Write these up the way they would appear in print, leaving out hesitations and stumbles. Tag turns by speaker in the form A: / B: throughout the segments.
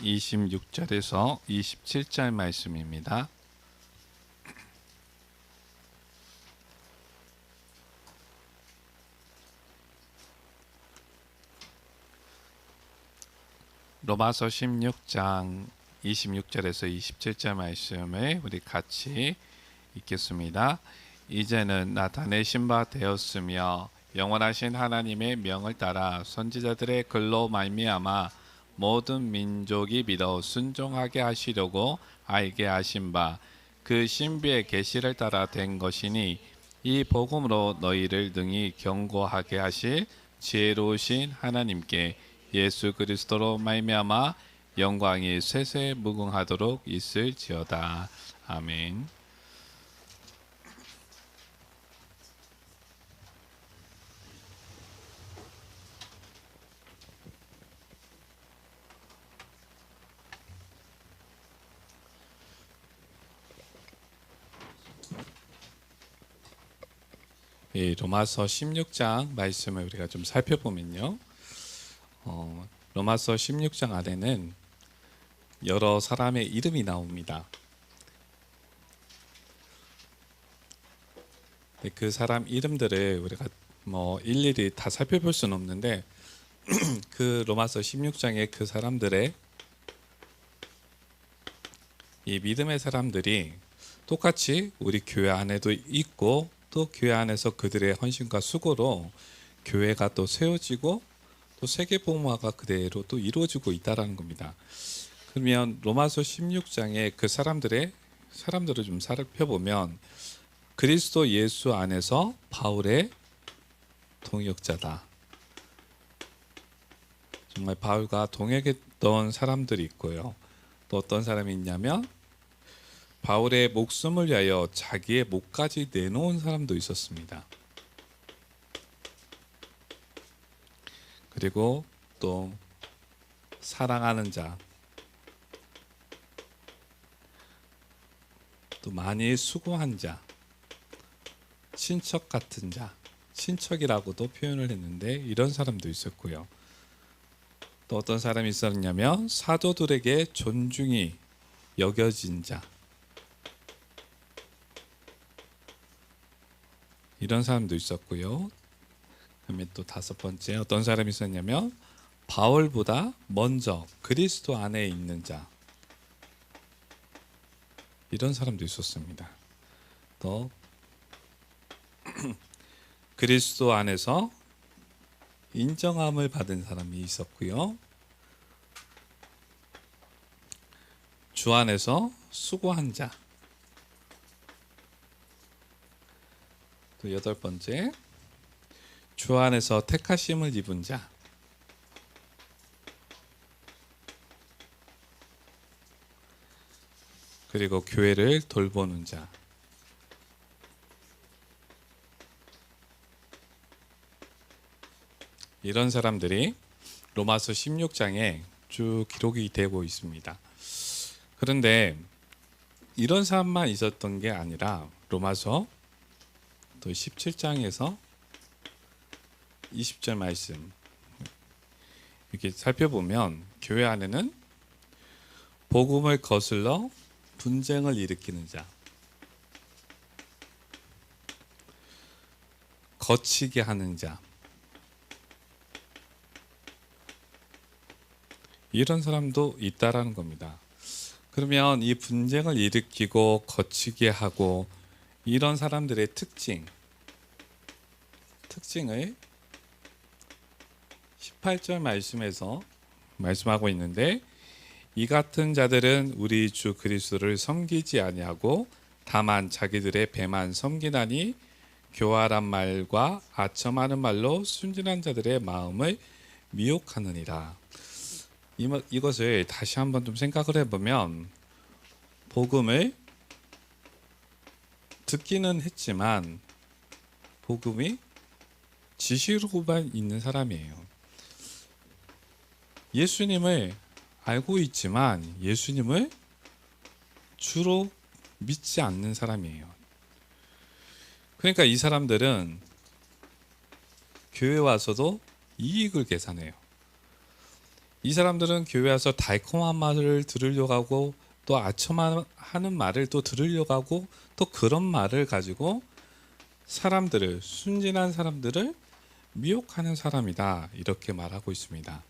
A: 26절에서 27절 말씀입니다. 로마서 16장 26절에서 27절 말씀을 우리 같이 읽겠습니다. 이제는 나타내신 바 되었으며 영원하신 하나님의 명을 따라 선지자들의 글로 말미암아 모든 민족이 믿어 순종하게 하시려고 알게 하신 바 그 신비의 계시를 따라 된 것이니 이 복음으로 너희를 능히 경고하게 하실 지혜로우신 하나님께 예수 그리스도로 말미암아 영광이 쇠쇠 무궁하도록 있을지어다. 아멘. 로마서 16장 말씀을 우리가 좀 살펴보면요. 로마서 16장 안에는 여러 사람의 이름이 나옵니다. 그 사람 이름들을 우리가 일일이 다 살펴볼 수는 없는데 그 로마서 16장의 그 사람들의 이 믿음의 사람들이 똑같이 우리 교회 안에도 있고 또 교회 안에서 그들의 헌신과 수고로 교회가 또 세워지고 또 세계복음화가 그대로 또 이루어지고 있다라는 겁니다. 그러면 로마서 16장의 그 사람들을 좀 살펴보면 그리스도 예수 안에서 바울의 동역자다. 정말 바울과 동역했던 사람들이 있고요. 또 어떤 사람이 있냐면 바울의 목숨을 위하여 자기의 목까지 내놓은 사람도 있었습니다. 그리고 또 사랑하는 자, 또 많이 수고한 자, 친척 같은 자, 친척이라고도 표현을 했는데 이런 사람도 있었고요. 또 어떤 사람이 있었냐면 사도들에게 존중이 여겨진 자, 이런 사람도 있었고요. 그다음에 또 다섯 번째 어떤 사람이 있었냐면 바울보다 먼저 그리스도 안에 있는 자, 이런 사람도 있었습니다. 또 그리스도 안에서 인정함을 받은 사람이 있었고요. 주 안에서 수고한 자. 또 여덟 번째, 주 안에서 택하심을 입은 자. 그리고 교회를 돌보는 자. 이런 사람들이 로마서 16장에 쭉 기록이 되고 있습니다. 그런데 이런 사람만 있었던 게 아니라 로마서 또 17장에서 20절 말씀 이렇게 살펴보면 교회 안에는 복음을 거슬러 분쟁을 일으키는 자, 거치게 하는 자, 이런 사람도 있다라는 겁니다. 그러면 이 분쟁을 일으키고 거치게 하고 이런 사람들의 특징을 18절 말씀에서 말씀하고 있는데 이 같은 자들은 우리 주 그리스도를 섬기지 아니하고 다만 자기들의 배만 섬기나니 교활한 말과 아첨하는 말로 순진한 자들의 마음을 미혹하느니라. 이것을 다시 한번 좀 생각을 해보면 복음을 듣기는 했지만 복음이 지식으로만 있는 사람이에요. 예수님을 알고 있지만 예수님을 주로 믿지 않는 사람이에요. 그러니까 이 사람들은 교회 와서도 이익을 계산해요. 이 사람들은 교회 와서 달콤한 말을 들으려고 하고 또 아첨하는 말을 또 들으려고 하고 또 그런 말을 가지고 사람들을, 순진한 사람들을 미혹하는 사람이다, 이렇게 말하고 있습니다.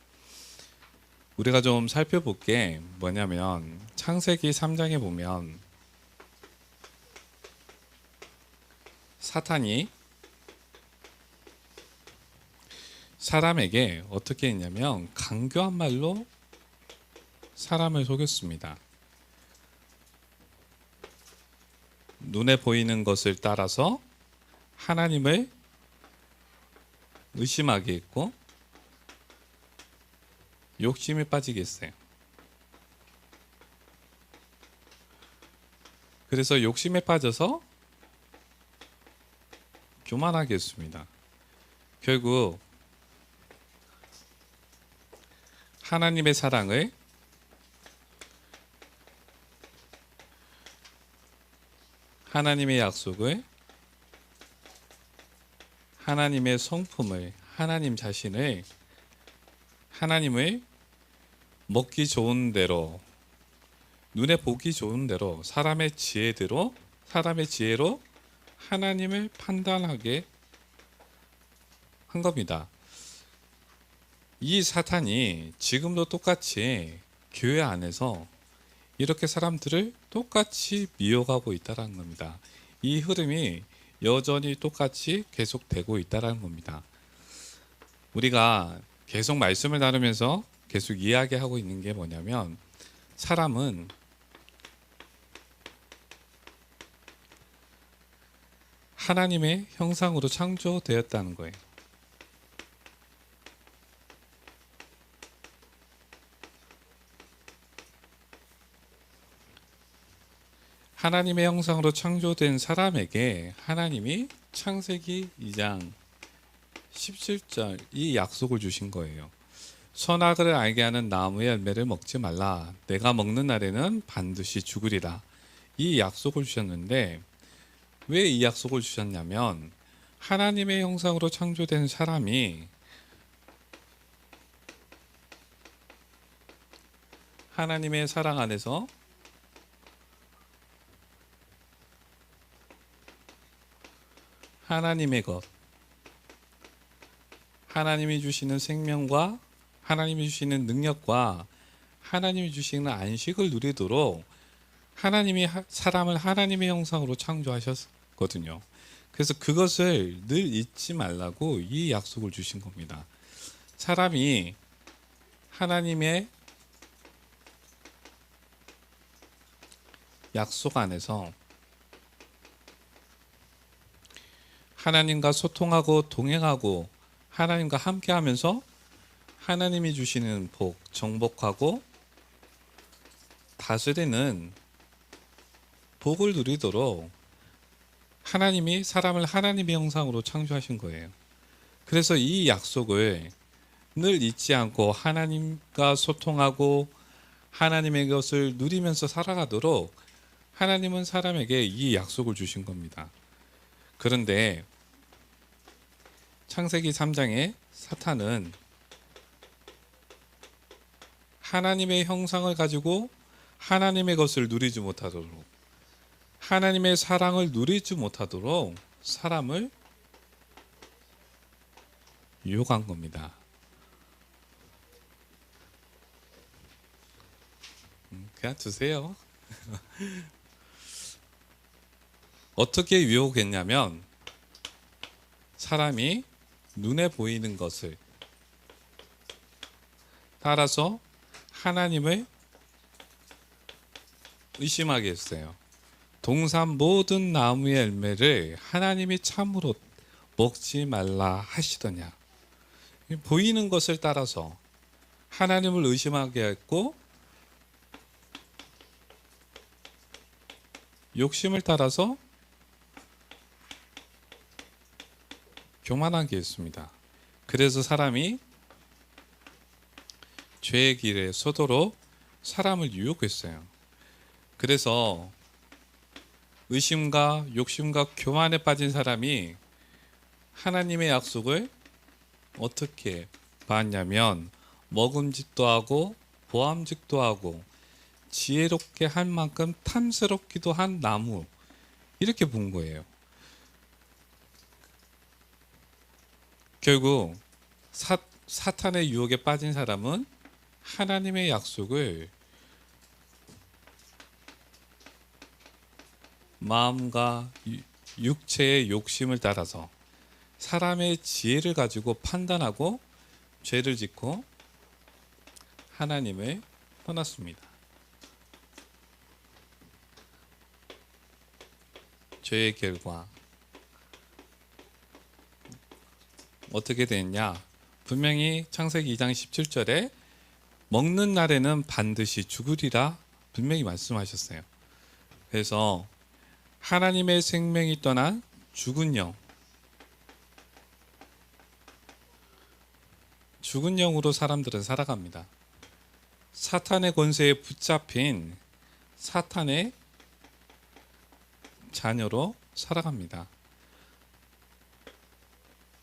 A: 우리가 좀 살펴볼 게 뭐냐면 창세기 3장에 보면 사탄이 사람에게 어떻게 했냐면 간교한 말로 사람을 속였습니다. 눈에 보이는 것을 따라서 하나님을 의심하게 했고 욕심에 빠지게 했어요. 그래서 욕심에 빠져서 교만하게 했습니다. 결국 하나님의 사랑을 하나님의 약속을 하나님의 성품을 하나님 자신을 하나님을 먹기 좋은 대로 눈에 보기 좋은 대로 사람의 지혜로 하나님을 판단하게 한 겁니다. 이 사탄이 지금도 똑같이 교회 안에서 이렇게 사람들을 똑같이 미혹하고 있다는 겁니다. 이 흐름이 여전히 똑같이 계속되고 있다는 겁니다. 우리가 계속 말씀을 나누면서 계속 이야기하고 있는 게 뭐냐면 사람은 하나님의 형상으로 창조되었다는 거예요. 하나님의 형상으로 창조된 사람에게 하나님이 창세기 2장 17절 이 약속을 주신 거예요. 선악을 알게 하는 나무의 열매를 먹지 말라. 내가 먹는 날에는 반드시 죽으리라. 이 약속을 주셨는데 왜 이 약속을 주셨냐면 하나님의 형상으로 창조된 사람이 하나님의 사랑 안에서 하나님의 것, 하나님이 주시는 생명과 하나님이 주시는 능력과 하나님이 주시는 안식을 누리도록 하나님이 사람을 하나님의 형상으로 창조하셨거든요. 그래서 그것을 늘 잊지 말라고 이 약속을 주신 겁니다. 사람이 하나님의 약속 안에서 하나님과 소통하고 동행하고 하나님과 함께하면서 하나님이 주시는 복, 정복하고 다스리는 복을 누리도록 하나님이 사람을 하나님의 형상으로 창조하신 거예요. 그래서 이 약속을 늘 잊지 않고 하나님과 소통하고 하나님의 것을 누리면서 살아가도록 하나님은 사람에게 이 약속을 주신 겁니다. 그런데 창세기 3장에 사탄은 하나님의 형상을 가지고 하나님의 것을 누리지 못하도록 하나님의 사랑을 누리지 못하도록 사람을 유혹한 겁니다. 그냥 두세요. 어떻게 유혹했냐면 사람이 눈에 보이는 것을 따라서 하나님을 의심하게 했어요. 동산 모든 나무의 열매를 하나님이 참으로 먹지 말라 하시더냐. 보이는 것을 따라서 하나님을 의심하게 했고 욕심을 따라서 교만하게 했습니다. 그래서 사람이 죄의 길에 서도록 사람을 유혹했어요. 그래서 의심과 욕심과 교만에 빠진 사람이 하나님의 약속을 어떻게 봤냐면 먹음직도 하고 보암직도 하고 지혜롭게 할 만큼 탐스럽기도 한 나무, 이렇게 본 거예요. 결국 사탄의 유혹에 빠진 사람은 하나님의 약속을 마음과 육체의 욕심을 따라서 사람의 지혜를 가지고 판단하고 죄를 짓고 하나님을 떠났습니다. 죄의 결과 어떻게 됐냐? 분명히 창세기 2장 17절에 먹는 날에는 반드시 죽으리라 분명히 말씀하셨어요. 그래서 하나님의 생명이 떠난 죽은 영으로 사람들은 살아갑니다. 사탄의 권세에 붙잡힌 사탄의 자녀로 살아갑니다.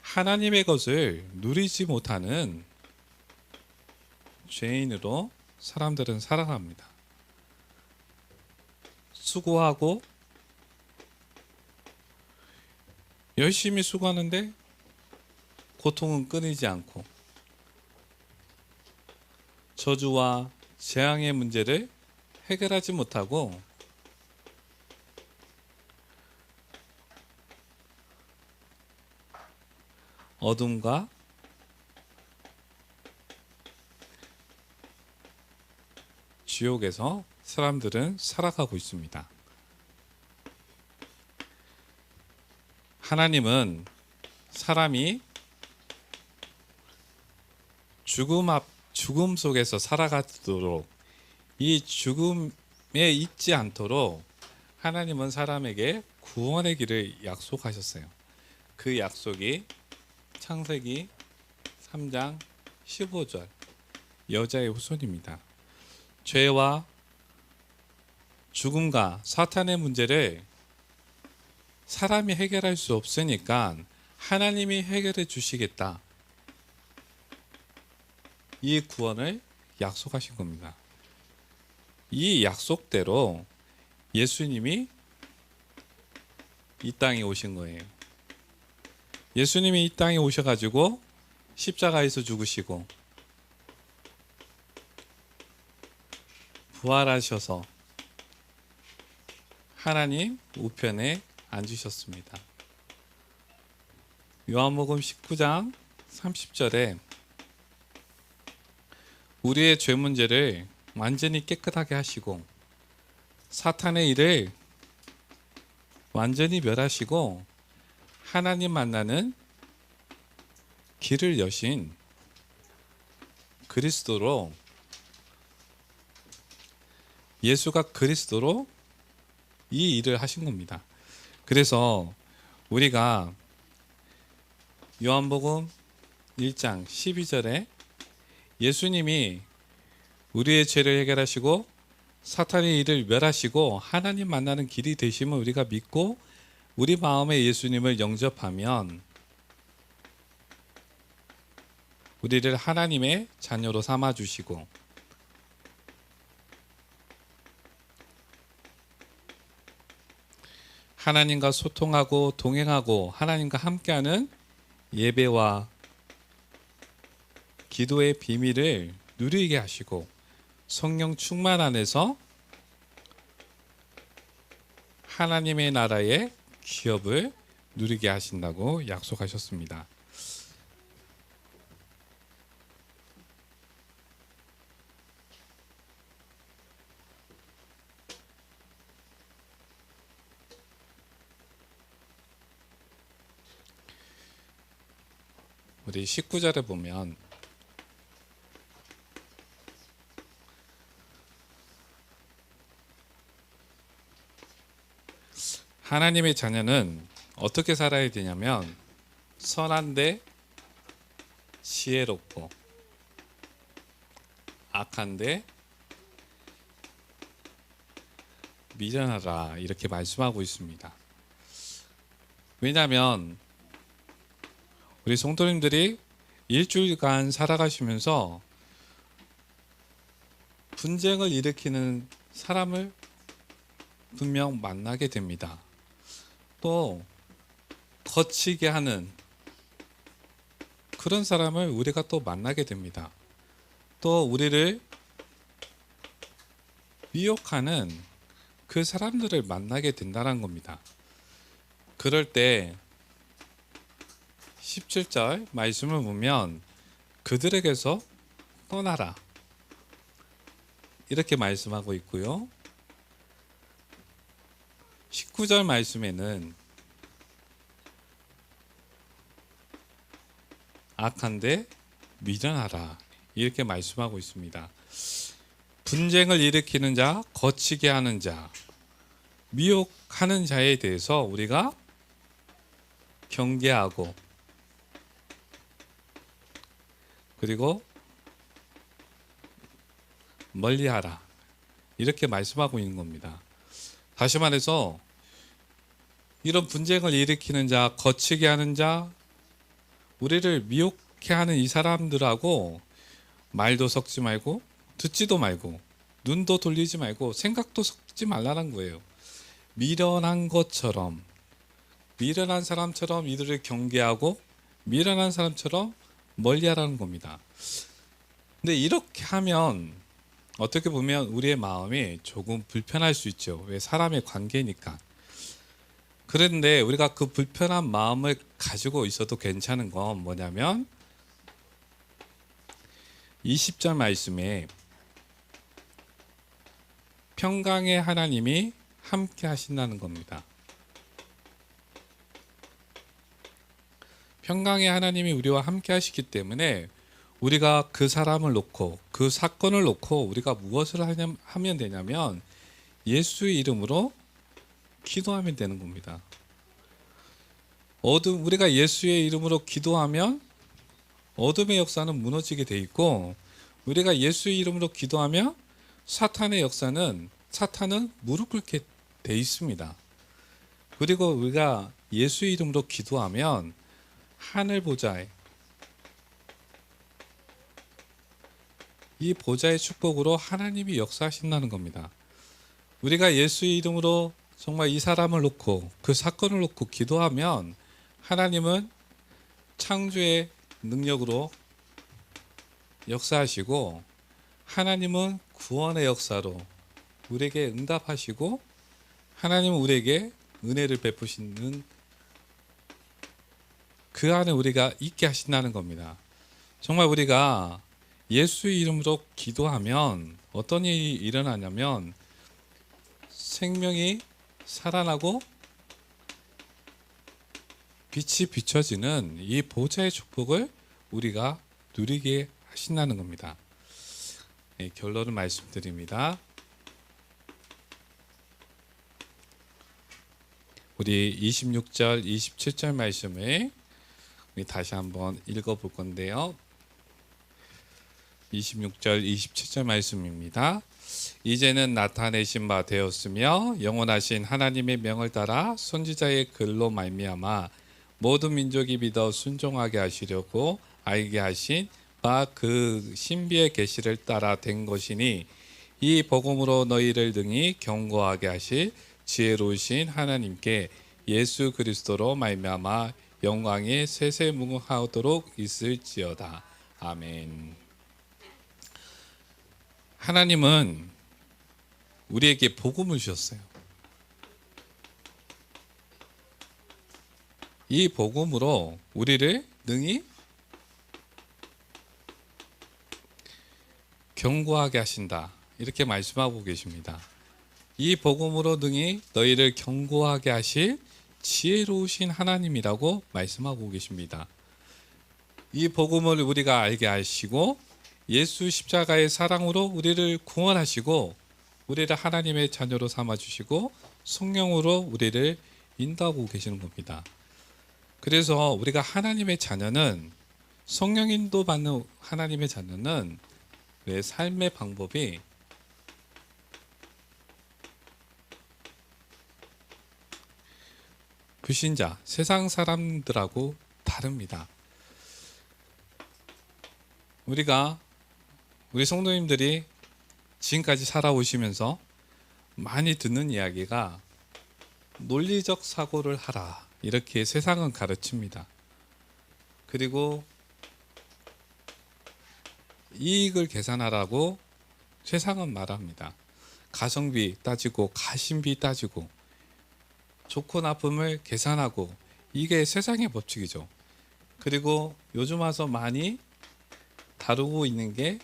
A: 하나님의 것을 누리지 못하는 죄인으로 사람들은 살아갑니다. 수고하고 열심히 수고하는데 고통은 끊이지 않고 저주와 재앙의 문제를 해결하지 못하고 어둠과 지옥에서 사람들은 살아가고 있습니다. 하나님은 사람이 죽음 속에서 살아가도록, 이 죽음에 있지 않도록 하나님은 사람에게 구원의 길을 약속하셨어요. 그 약속이 창세기 3장 15절 여자의 후손입니다. 죄와 죽음과 사탄의 문제를 사람이 해결할 수 없으니까 하나님이 해결해 주시겠다, 이 구원을 약속하신 겁니다. 이 약속대로 예수님이 이 땅에 오신 거예요. 예수님이 이 땅에 오셔가지고 십자가에서 죽으시고 부활하셔서 하나님 우편에 앉으셨습니다. 요한복음 19장 30절에 우리의 죄 문제를 완전히 깨끗하게 하시고 사탄의 일을 완전히 멸하시고 하나님 만나는 길을 여신 그리스도로, 예수가 그리스도로 이 일을 하신 겁니다. 그래서 우리가 요한복음 1장 12절에 예수님이 우리의 죄를 해결하시고 사탄의 일을 멸하시고 하나님 만나는 길이 되심을 우리가 믿고 우리 마음에 예수님을 영접하면 우리를 하나님의 자녀로 삼아주시고 하나님과 소통하고 동행하고 하나님과 함께하는 예배와 기도의 비밀을 누리게 하시고 성령 충만 안에서 하나님의 나라의 기업을 누리게 하신다고 약속하셨습니다. 우리 19절에 보면 하나님의 자녀는 어떻게 살아야 되냐면 선한데 지혜롭고 악한데 미련하라, 이렇게 말씀하고 있습니다. 왜냐하면 우리 성도님들이 일주일간 살아가시면서 분쟁을 일으키는 사람을 분명 만나게 됩니다. 또 거치게 하는 그런 사람을 우리가 또 만나게 됩니다. 또 우리를 미혹하는 그 사람들을 만나게 된다는 겁니다. 그럴 때 17절 말씀을 보면 그들에게서 떠나라 이렇게 말씀하고 있고요. 19절 말씀에는 악한데 미련하라 이렇게 말씀하고 있습니다. 분쟁을 일으키는 자, 거치게 하는 자, 미혹하는 자에 대해서 우리가 경계하고 그리고 멀리하라 이렇게 말씀하고 있는 겁니다. 다시 말해서 이런 분쟁을 일으키는 자, 거치게 하는 자, 우리를 미혹해 하는 이 사람들하고 말도 섞지 말고 듣지도 말고 눈도 돌리지 말고 생각도 섞지 말라는 거예요. 미련한 것처럼, 미련한 사람처럼 이들을 경계하고 미련한 사람처럼 멀리하라는 겁니다. 근데 이렇게 하면 어떻게 보면 우리의 마음이 조금 불편할 수 있죠. 왜? 사람의 관계니까. 그런데 우리가 그 불편한 마음을 가지고 있어도 괜찮은 건 뭐냐면 20절 말씀에 평강의 하나님이 함께 하신다는 겁니다. 평강의 하나님이 우리와 함께 하시기 때문에 우리가 그 사람을 놓고 그 사건을 놓고 우리가 무엇을 하면 되냐면 예수의 이름으로 기도하면 되는 겁니다. 우리가 예수의 이름으로 기도하면 어둠의 역사는 무너지게 돼 있고 우리가 예수의 이름으로 기도하면 사탄의 사탄은 무릎 꿇게 돼 있습니다. 그리고 우리가 예수의 이름으로 기도하면 하늘 보좌에 이 보좌의 축복으로 하나님이 역사하신다는 겁니다. 우리가 예수의 이름으로 정말 이 사람을 놓고 그 사건을 놓고 기도하면 하나님은 창조의 능력으로 역사하시고 하나님은 구원의 역사로 우리에게 응답하시고 하나님은 우리에게 은혜를 베푸시는 그 안에 우리가 있게 하신다는 겁니다. 정말 우리가 예수의 이름으로 기도하면 어떤 일이 일어나냐면 생명이 살아나고 빛이 비춰지는 이 보좌의 축복을 우리가 누리게 하신다는 겁니다. 네, 결론을 말씀드립니다. 우리 26절, 27절 말씀을 우리 다시 한번 읽어볼 건데요. 26절, 27절 말씀입니다. 이제는 나타내신 바 되었으며 영원하신 하나님의 명을 따라 선지자의 글로 말미암아 모든 민족이 믿어 순종하게 하시려고 알게 하신 바 그 신비의 계시를 따라 된 것이니 이 복음으로 너희를 등이 견고하게 하실 지혜로우신 하나님께 예수 그리스도로 말미암아 영광이 세세무궁하도록 있을지어다. 아멘. 하나님은 우리에게 복음을 주셨어요. 이 복음으로 우리를 능히 견고하게 하신다. 이렇게 말씀하고 계십니다. 이 복음으로 능히 너희를 견고하게 하실 지혜로우신 하나님이라고 말씀하고 계십니다. 이 복음을 우리가 알게 하시고 예수 십자가의 사랑으로 우리를 구원하시고 우리를 하나님의 자녀로 삼아주시고 성령으로 우리를 인도하고 계시는 겁니다. 그래서 우리가 하나님의 자녀는 성령 인도 받는 하나님의 자녀는 내 삶의 방법이 불신자, 세상 사람들하고 다릅니다. 우리 성도님들이 지금까지 살아오시면서 많이 듣는 이야기가 논리적 사고를 하라, 이렇게 세상은 가르칩니다. 그리고 이익을 계산하라고 세상은 말합니다. 가성비 따지고 가심비 따지고 좋고 나쁨을 계산하고, 이게 세상의 법칙이죠. 그리고 요즘 와서 많이 다루고 있는 게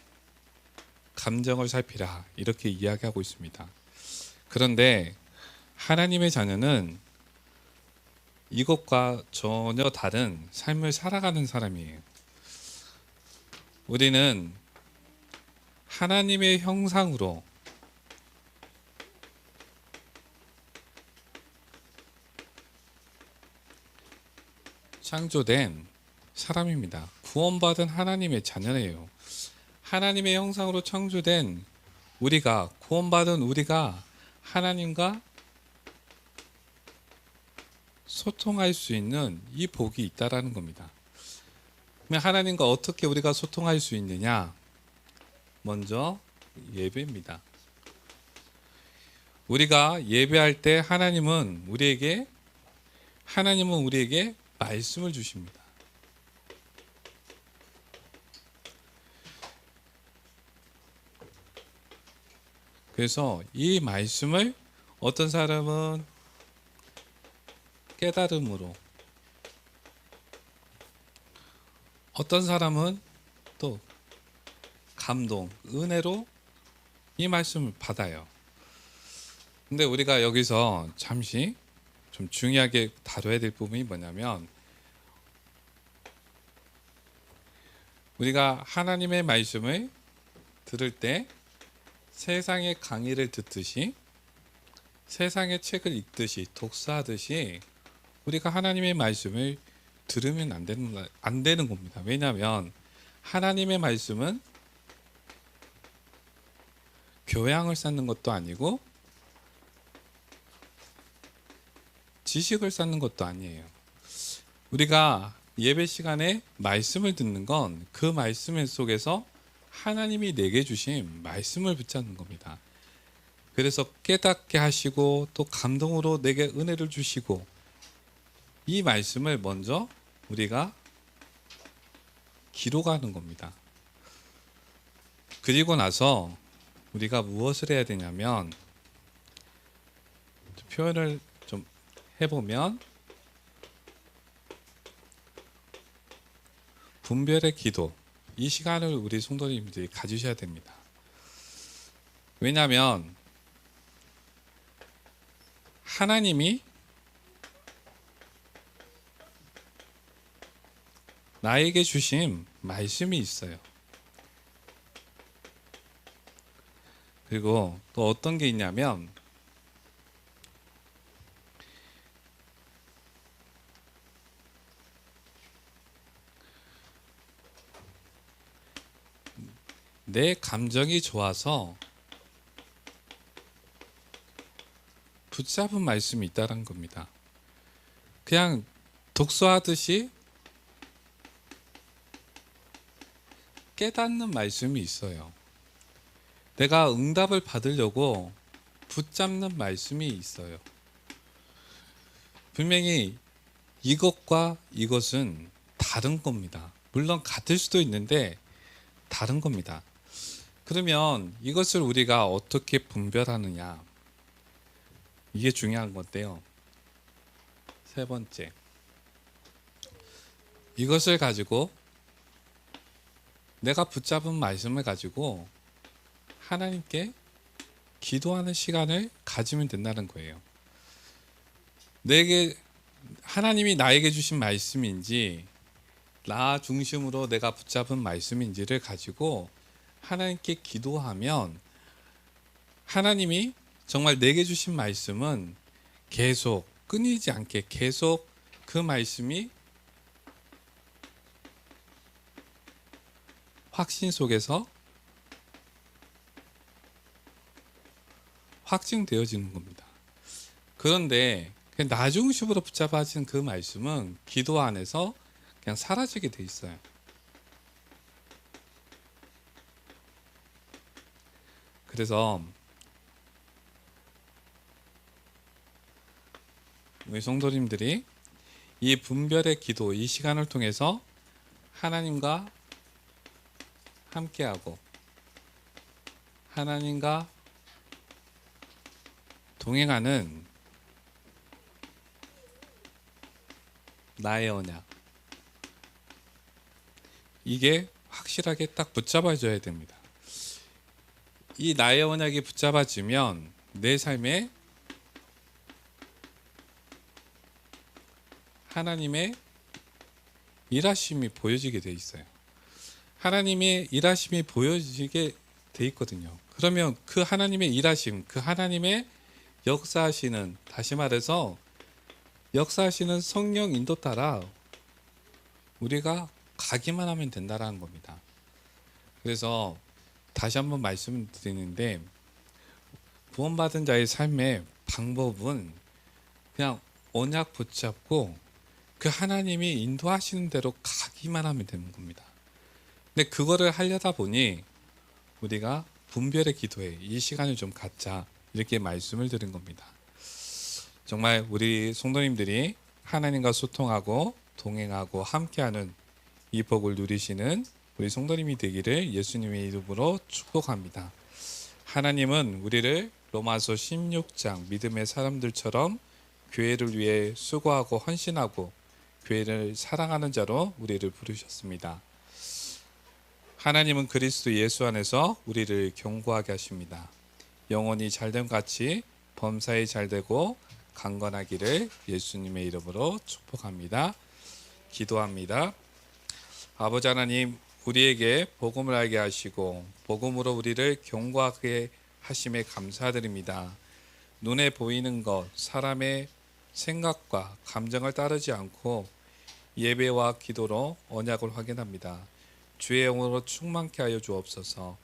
A: 감정을 살피라, 이렇게 이야기하고 있습니다. 그런데 하나님의 자녀는 이것과 전혀 다른 삶을 살아가는 사람이에요. 우리는 하나님의 형상으로 창조된 사람입니다. 구원받은 하나님의 자녀예요. 하나님의 형상으로 창조된 우리가, 구원받은 우리가 하나님과 소통할 수 있는 이 복이 있다라는 겁니다. 그러면 하나님과 어떻게 우리가 소통할 수 있느냐? 먼저 예배입니다. 우리가 예배할 때 하나님은 우리에게 말씀을 주십니다. 그래서 이 말씀을 어떤 사람은 깨달음으로, 어떤 사람은 또 감동, 은혜로 이 말씀을 받아요. 근데 우리가 여기서 잠시 좀 중요하게 다뤄야 될 부분이 뭐냐면, 우리가 하나님의 말씀을 들을 때 세상의 강의를 듣듯이, 세상의 책을 읽듯이, 독서하듯이 우리가 하나님의 말씀을 들으면 안 되는 겁니다. 왜냐하면 하나님의 말씀은 교양을 쌓는 것도 아니고 지식을 쌓는 것도 아니에요. 우리가 예배 시간에 말씀을 듣는 건 그 말씀 속에서 하나님이 내게 주신 말씀을 붙잡는 겁니다. 그래서 깨닫게 하시고 또 감동으로 내게 은혜를 주시고, 이 말씀을 먼저 우리가 기록하는 겁니다. 그리고 나서 우리가 무엇을 해야 되냐면, 표현을 좀 해보면 분별의 기도, 이 시간을 우리 성도님들이 가지셔야 됩니다. 왜냐하면 하나님이 나에게 주신 말씀이 있어요. 그리고 또 어떤 게 있냐면, 내 감정이 좋아서 붙잡은 말씀이 있다는 겁니다. 그냥 독서하듯이 깨닫는 말씀이 있어요. 내가 응답을 받으려고 붙잡는 말씀이 있어요. 분명히 이것과 이것은 다른 겁니다. 물론 같을 수도 있는데 다른 겁니다. 그러면 이것을 우리가 어떻게 분별하느냐, 이게 중요한 건데요. 세 번째, 이것을 가지고, 내가 붙잡은 말씀을 가지고 하나님께 기도하는 시간을 가지면 된다는 거예요. 하나님이 나에게 주신 말씀인지, 나 중심으로 내가 붙잡은 말씀인지를 가지고 하나님께 기도하면, 하나님이 정말 내게 주신 말씀은 계속 끊이지 않게 계속 그 말씀이 확신 속에서 확증되어지는 겁니다. 그런데 나 중심으로 붙잡아진 그 말씀은 기도 안에서 그냥 사라지게 돼 있어요. 그래서 우리 성도님들이 이 분별의 기도, 이 시간을 통해서 하나님과 함께하고 하나님과 동행하는 나의 언약, 이게 확실하게 딱 붙잡아줘야 됩니다. 이 나의 언약이 붙잡아지면 내 삶에 하나님의 일하심이 보여지게 돼 있어요. 하나님의 일하심이 보여지게 돼 있거든요. 그러면 그 하나님의 일하심, 그 하나님의 역사하시는, 다시 말해서 역사하시는 성령 인도 따라 우리가 가기만 하면 된다라는 겁니다. 그래서 다시 한번 말씀드리는데, 구원받은 자의 삶의 방법은 그냥 언약 붙잡고 그 하나님이 인도하시는 대로 가기만 하면 되는 겁니다. 근데 그거를 하려다 보니 우리가 분별의 기도에 이 시간을 좀 갖자, 이렇게 말씀을 드린 겁니다. 정말 우리 성도님들이 하나님과 소통하고 동행하고 함께하는 이 복을 누리시는 우리 성도님이 되기를 예수님의 이름으로 축복합니다. 하나님은 우리를 로마서 16장 믿음의 사람들처럼 교회를 위해 수고하고 헌신하고 교회를 사랑하는 자로 우리를 부르셨습니다. 하나님은 그리스도 예수 안에서 우리를 견고하게 하십니다. 영혼이 잘됨 같이 범사에 잘되고 강건하기를 예수님의 이름으로 축복합니다. 기도합니다. 아버지 하나님, 우리에게 복음을 알게 하시고 복음으로 우리를 견고하게 하심에 감사드립니다. 눈에 보이는 것, 사람의 생각과 감정을 따르지 않고 예배와 기도로 언약을 확인합니다. 주의 영으로 충만케 하여 주옵소서.